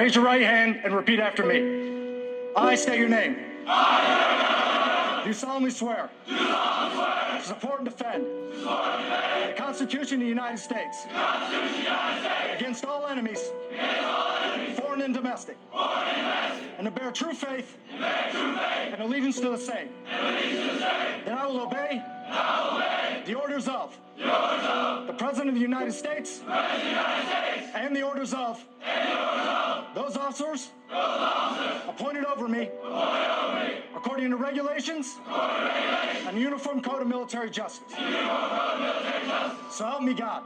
Raise your right hand and repeat after me. I state your name. Do solemnly swear. To support and defend. The Constitution of the United States. Against all enemies. Foreign and domestic. And to bear true faith. And allegiance to the same. That I will obey. The orders of. The President of the United States. And the orders of. Those officers. Appointed over me. According to regulations. And the Uniform Code of Military Justice. So help me God.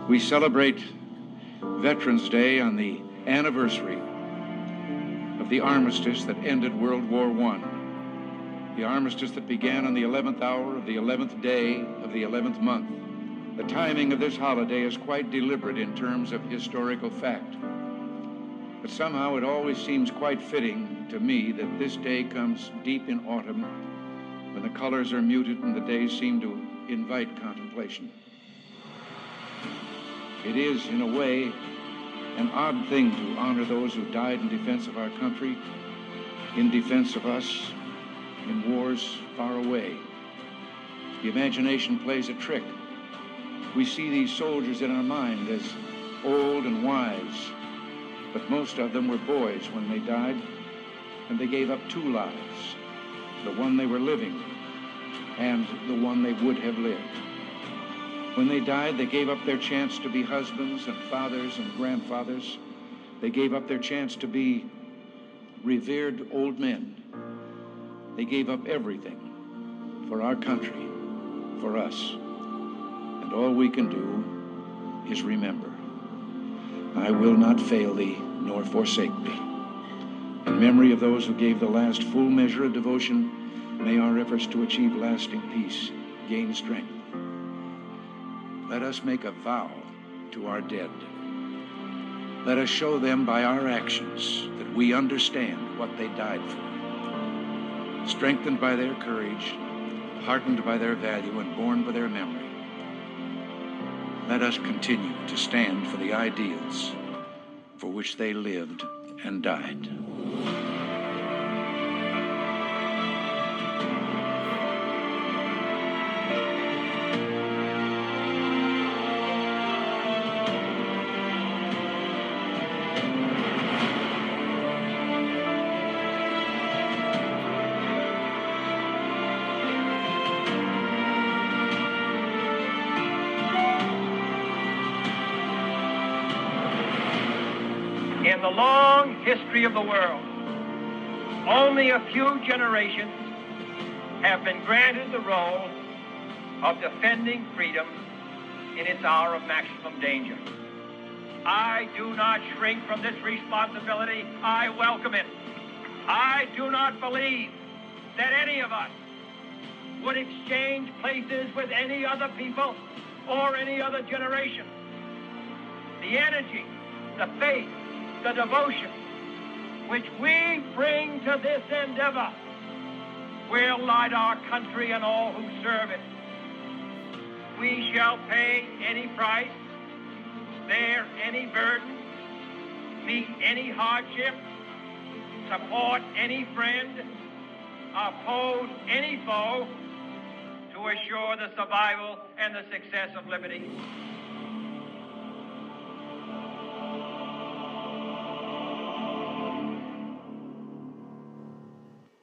We celebrate Veterans Day on the anniversary of the armistice that ended World War I. The armistice that began on the 11th hour of the 11th day of the 11th month. The timing of this holiday is quite deliberate in terms of historical fact. But somehow it always seems quite fitting to me that this day comes deep in autumn when the colors are muted and the days seem to invite contemplation. It is, in a way, an odd thing to honor those who died in defense of our country, in defense of us, in wars far away. The imagination plays a trick. We see these soldiers in our mind as old and wise, but most of them were boys when they died, and they gave up two lives, the one they were living and the one they would have lived. When they died, they gave up their chance to be husbands and fathers and grandfathers. They gave up their chance to be revered old men. They gave up everything for our country, for us. And all we can do is remember. I will not fail thee, nor forsake thee. In memory of those who gave the last full measure of devotion, may our efforts to achieve lasting peace gain strength. Let us make a vow to our dead. Let us show them by our actions that we understand what they died for. Strengthened by their courage, heartened by their value, and borne by their memory, let us continue to stand for the ideals for which they lived and died. In the long history of the world, only a few generations have been granted the role of defending freedom in its hour of maximum danger. I do not shrink from this responsibility. I welcome it. I do not believe that any of us would exchange places with any other people or any other generation. The energy, the faith, the devotion which we bring to this endeavor will light our country and all who serve it. We shall pay any price, bear any burden, meet any hardship, support any friend, oppose any foe to assure the survival and the success of liberty.